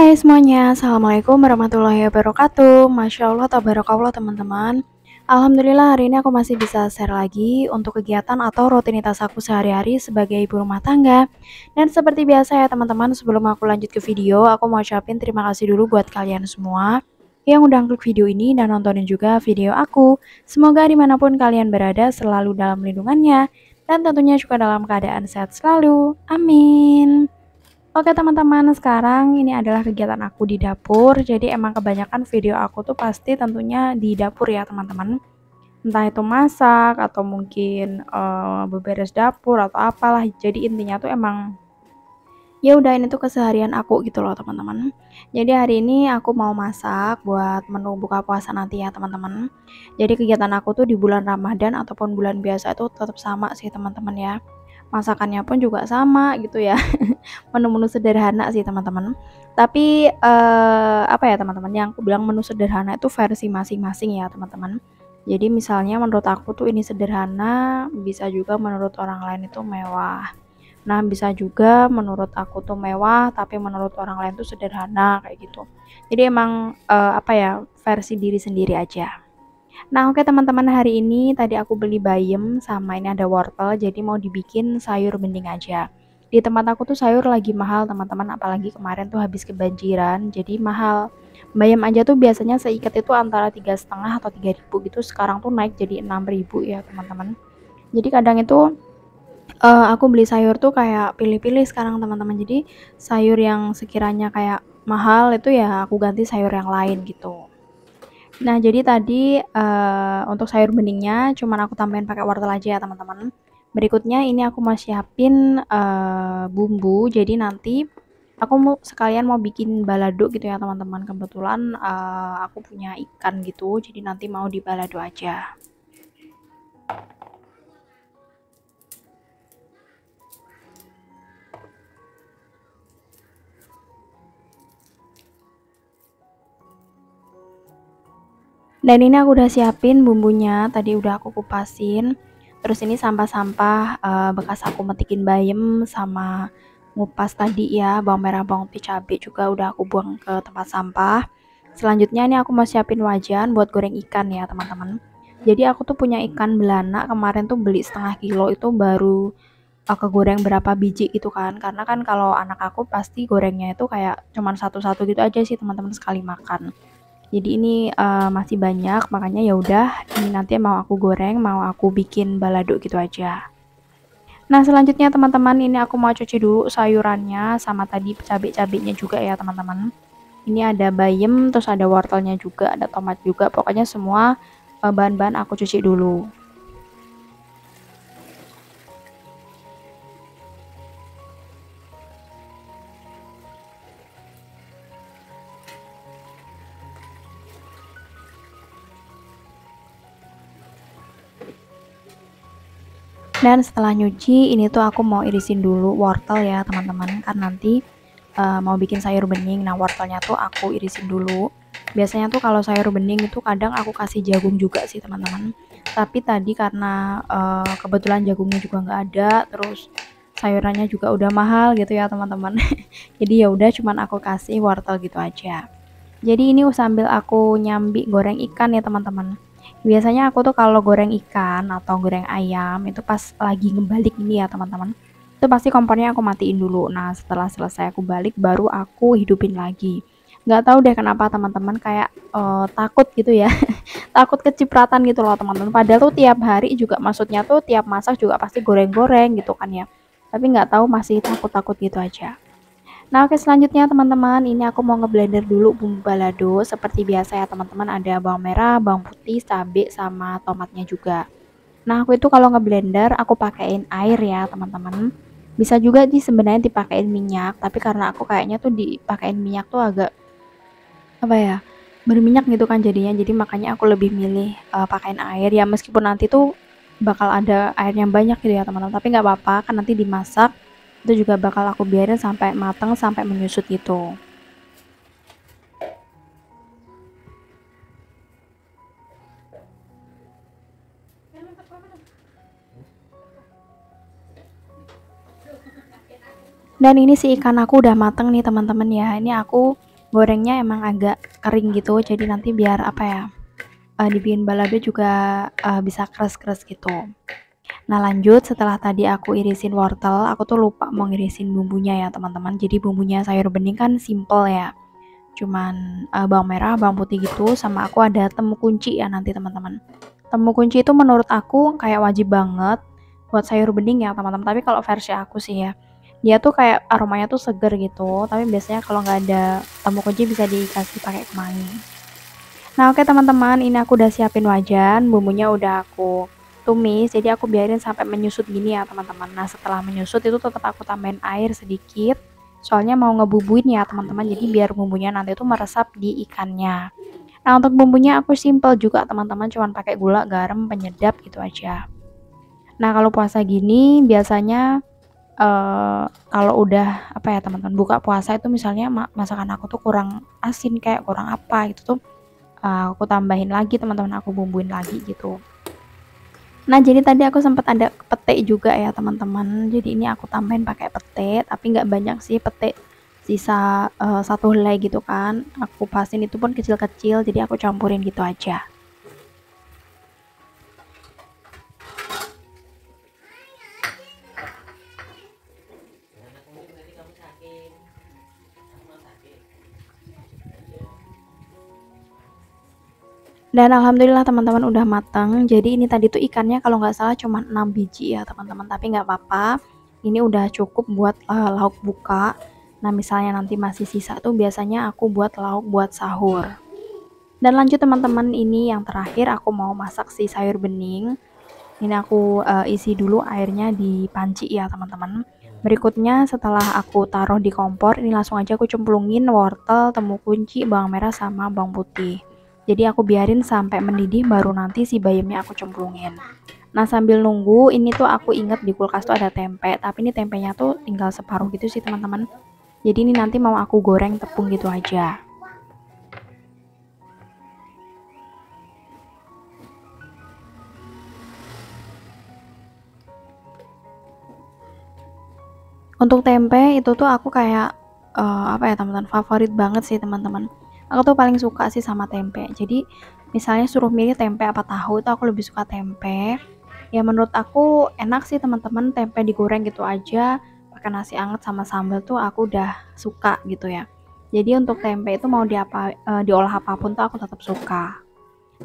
Hai semuanya, Assalamualaikum warahmatullahi wabarakatuh. Masya Allah, tabarakallah teman-teman. Alhamdulillah hari ini aku masih bisa share lagi untuk kegiatan atau rutinitas aku sehari-hari sebagai ibu rumah tangga. Dan seperti biasa ya teman-teman, sebelum aku lanjut ke video, aku mau ucapin terima kasih dulu buat kalian semua yang udah klik video ini dan nontonin juga video aku. Semoga dimanapun kalian berada selalu dalam lindungannya dan tentunya juga dalam keadaan sehat selalu. Amin. Oke teman-teman, sekarang ini adalah kegiatan aku di dapur. Jadi emang kebanyakan video aku tuh pasti tentunya di dapur ya teman-teman. Entah itu masak atau mungkin beberes dapur atau apalah. Jadi intinya tuh emang ya udah ini tuh keseharian aku gitu loh teman-teman. Jadi hari ini aku mau masak buat menu buka puasa nanti ya teman-teman. Jadi kegiatan aku tuh di bulan Ramadan ataupun bulan biasa itu tetap sama sih teman-teman ya. Masakannya pun juga sama gitu ya. Menu-menu sederhana sih teman-teman. Tapi apa ya teman-teman, yang aku bilang menu sederhana itu versi masing-masing ya teman-teman. Jadi misalnya menurut aku tuh ini sederhana, bisa juga menurut orang lain itu mewah. Nah, bisa juga menurut aku tuh mewah, tapi menurut orang lain tuh sederhana kayak gitu. Jadi emang apa ya, versi diri sendiri aja. Nah, oke teman-teman, hari ini tadi aku beli bayam sama ini ada wortel, jadi mau dibikin sayur bening aja. Di tempat aku tuh sayur lagi mahal teman-teman, apalagi kemarin tuh habis kebanjiran, jadi mahal. Bayam aja tuh biasanya seikat itu antara 3,5 atau 3.000 gitu, sekarang tuh naik jadi 6.000 ya teman-teman. Jadi kadang itu aku beli sayur tuh kayak pilih-pilih sekarang teman-teman. Jadi sayur yang sekiranya kayak mahal itu ya aku ganti sayur yang lain gitu. Nah jadi tadi, untuk sayur beningnya cuman aku tambahin pakai wortel aja ya teman-teman. Berikutnya ini aku mau siapin, bumbu. Jadi nanti aku mau sekalian mau bikin balado gitu ya teman-teman. Kebetulan, aku punya ikan gitu, jadi nanti mau dibalado aja. Dan ini aku udah siapin bumbunya, tadi udah aku kupasin. Terus ini sampah-sampah bekas aku metikin bayam sama ngupas tadi ya, bawang merah, bawang putih, cabai juga udah aku buang ke tempat sampah. Selanjutnya ini aku mau siapin wajan buat goreng ikan ya teman-teman. Jadi aku tuh punya ikan belana, kemarin tuh beli setengah kilo itu baru kegoreng berapa biji gitu kan. Karena kan kalau anak aku pasti gorengnya itu kayak cuman satu-satu gitu aja sih teman-teman sekali makan. Jadi ini masih banyak, makanya ya udah ini nanti mau aku goreng, mau aku bikin balado gitu aja. Nah selanjutnya teman-teman, ini aku mau cuci dulu sayurannya sama tadi cabai-cabainya juga ya teman-teman. Ini ada bayam, terus ada wortelnya juga, ada tomat juga, pokoknya semua bahan-bahan aku cuci dulu. Dan setelah nyuci, ini tuh aku mau irisin dulu wortel ya teman-teman, kan nanti mau bikin sayur bening. Nah wortelnya tuh aku irisin dulu. Biasanya tuh kalau sayur bening itu kadang aku kasih jagung juga sih teman-teman. Tapi tadi karena kebetulan jagungnya juga nggak ada, terus sayurannya juga udah mahal gitu ya teman-teman. Jadi ya udah cuman aku kasih wortel gitu aja. Jadi ini sambil aku nyambi goreng ikan ya teman-teman. Biasanya aku tuh kalau goreng ikan atau goreng ayam itu pas lagi ngebalik ini ya teman-teman. Itu pasti kompornya aku matiin dulu. Nah setelah selesai aku balik baru aku hidupin lagi. Nggak tahu deh kenapa teman-teman kayak takut gitu ya. Takut kecipratan gitu loh teman-teman. Padahal tuh tiap hari juga maksudnya tuh tiap masak juga pasti goreng-goreng gitu kan ya. Tapi nggak tahu masih takut-takut gitu aja. Nah, oke selanjutnya teman-teman, ini aku mau ngeblender dulu bumbu balado. Seperti biasa ya teman-teman, ada bawang merah, bawang putih, cabai, sama tomatnya juga. Nah, aku itu kalau ngeblender aku pakein air ya teman-teman. Bisa juga sebenarnya dipakein minyak, tapi karena aku kayaknya tuh dipakein minyak tuh agak apa ya, berminyak gitu kan jadinya. Jadi makanya aku lebih milih pakein air ya, meskipun nanti tuh bakal ada air yang banyak gitu ya teman-teman. Tapi nggak apa-apa, kan nanti dimasak itu juga bakal aku biarin sampai mateng, sampai menyusut gitu. Dan ini si ikan aku udah mateng nih teman-teman ya. Ini aku gorengnya emang agak kering gitu, jadi nanti biar apa ya, dibikin balado juga bisa keras-keras gitu. Nah lanjut, setelah tadi aku irisin wortel, aku tuh lupa mau ngirisin bumbunya ya teman-teman. Jadi bumbunya sayur bening kan simple ya, cuman bawang merah, bawang putih gitu, sama aku ada temu kunci ya nanti teman-teman. Temu kunci itu menurut aku kayak wajib banget buat sayur bening ya teman-teman, tapi kalau versi aku sih ya, dia tuh kayak aromanya tuh seger gitu, tapi biasanya kalau nggak ada temu kunci bisa dikasih pakai kemangi. Nah oke teman-teman, ini aku udah siapin wajan, bumbunya udah aku tumis, jadi aku biarin sampai menyusut gini ya teman-teman. Nah setelah menyusut itu tetap aku tambahin air sedikit, soalnya mau ngebubuin ya teman-teman, jadi biar bumbunya nanti tuh meresap di ikannya. Nah untuk bumbunya aku simple juga teman-teman, cuman pakai gula, garam, penyedap gitu aja. Nah kalau puasa gini biasanya kalau udah apa ya teman-teman, buka puasa itu misalnya masakan aku tuh kurang asin kayak kurang apa gitu tuh, aku tambahin lagi teman-teman, aku bumbuin lagi gitu. Nah jadi tadi aku sempat ada pete juga ya teman-teman, jadi ini aku tambahin pakai pete tapi nggak banyak sih, pete sisa 1 helai gitu kan, aku pasin itu pun kecil-kecil, jadi aku campurin gitu aja. Dan alhamdulillah teman-teman udah matang. Jadi ini tadi tuh ikannya kalau nggak salah cuma 6 biji ya teman-teman, tapi nggak apa-apa. Ini udah cukup buat lauk buka. Nah misalnya nanti masih sisa tuh biasanya aku buat lauk buat sahur. Dan lanjut teman-teman, ini yang terakhir aku mau masak si sayur bening. Ini aku isi dulu airnya di panci ya teman-teman. Berikutnya setelah aku taruh di kompor, ini langsung aja aku cemplungin wortel, temu kunci, bawang merah sama bawang putih. Jadi aku biarin sampai mendidih baru nanti si bayamnya aku cemplungin. Nah sambil nunggu ini tuh aku inget di kulkas tuh ada tempe, tapi ini tempenya tuh tinggal separuh gitu sih teman-teman. Jadi ini nanti mau aku goreng tepung gitu aja. Untuk tempe itu tuh aku kayak apa ya teman-teman, favorit banget sih teman-teman. Aku tuh paling suka sih sama tempe. Jadi misalnya suruh milih tempe apa tahu itu aku lebih suka tempe. Ya menurut aku enak sih teman-teman, tempe digoreng gitu aja pakai nasi anget sama sambal tuh aku udah suka gitu ya. Jadi untuk tempe itu mau diolah apapun tuh aku tetap suka.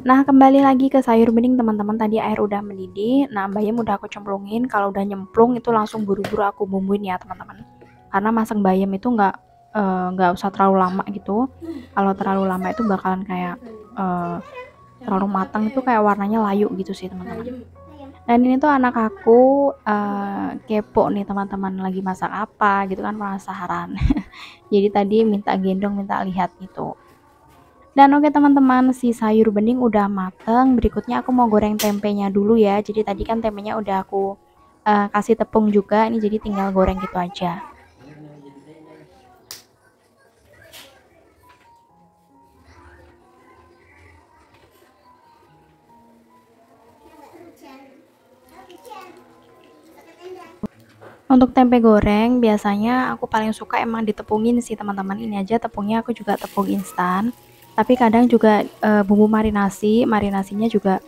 Nah, kembali lagi ke sayur bening teman-teman, tadi air udah mendidih. Nah, bayam udah aku cemplungin. Kalau udah nyemplung itu langsung buru-buru aku bumbuin ya teman-teman. Karena masak bayam itu nggak usah terlalu lama gitu. Kalau terlalu lama itu bakalan kayak eh, terlalu matang, itu kayak warnanya layu gitu sih teman-teman. Dan ini tuh anak aku kepo nih teman-teman, lagi masak apa gitu kan, penasaran. Jadi tadi minta gendong, minta lihat gitu. Dan oke teman-teman, si sayur bening udah mateng. Berikutnya aku mau goreng tempenya dulu ya. Jadi tadi kan tempenya udah aku kasih tepung juga. Ini jadi tinggal goreng gitu aja. Untuk tempe goreng biasanya aku paling suka emang ditepungin sih teman-teman. Ini aja tepungnya aku juga tepung instan. Tapi kadang juga bumbu marinasinya juga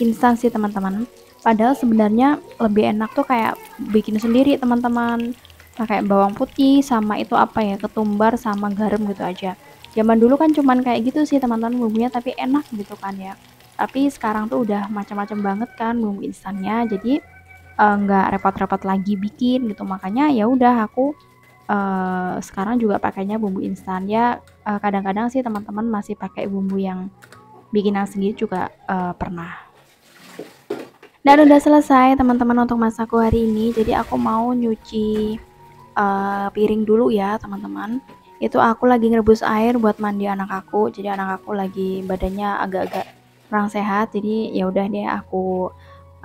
instan sih teman-teman. Padahal sebenarnya lebih enak tuh kayak bikin sendiri teman-teman. Pakai bawang putih sama itu apa ya, ketumbar sama garam gitu aja. Zaman dulu kan cuman kayak gitu sih teman-teman bumbunya, tapi enak gitu kan ya. Tapi sekarang tuh udah macam-macam banget kan bumbu instannya. Jadi nggak repot-repot lagi bikin gitu, makanya ya udah aku sekarang juga pakainya bumbu instan ya. Kadang-kadang sih teman-teman masih pakai bumbu yang bikinan sendiri juga pernah. Dan udah selesai teman-teman untuk masakku hari ini, jadi aku mau nyuci piring dulu ya teman-teman. Itu aku lagi ngerebus air buat mandi anak aku, jadi anak aku lagi badannya agak-agak kurang sehat, jadi ya udah deh aku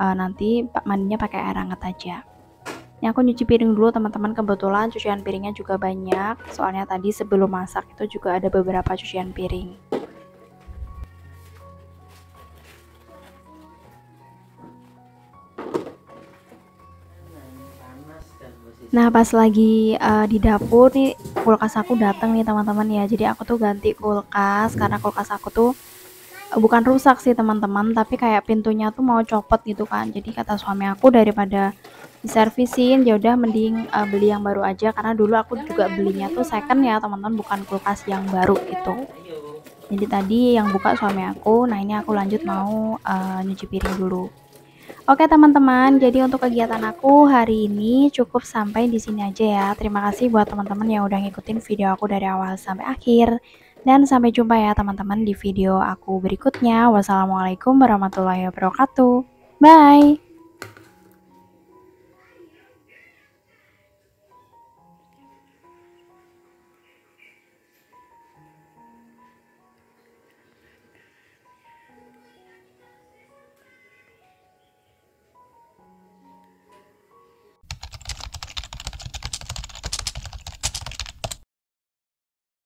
nanti mandinya pakai air hangat aja. Ini aku nyuci piring dulu teman-teman, kebetulan cucian piringnya juga banyak, soalnya tadi sebelum masak itu juga ada beberapa cucian piring. Nah, pas lagi di dapur nih, kulkas aku datang nih teman-teman ya. Jadi aku tuh ganti kulkas karena kulkas aku tuh bukan rusak sih teman-teman, tapi kayak pintunya tuh mau copot gitu kan. Jadi kata suami aku daripada diservisin, ya udah mending beli yang baru aja karena dulu aku juga belinya tuh second ya teman-teman, bukan kulkas yang baru gitu. Jadi tadi yang buka suami aku. Nah, ini aku lanjut mau nyuci piring dulu. Oke teman-teman, jadi untuk kegiatan aku hari ini cukup sampai di sini aja ya. Terima kasih buat teman-teman yang udah ngikutin video aku dari awal sampai akhir. Dan sampai jumpa ya teman-teman di video aku berikutnya. Wassalamualaikum warahmatullahi wabarakatuh. Bye.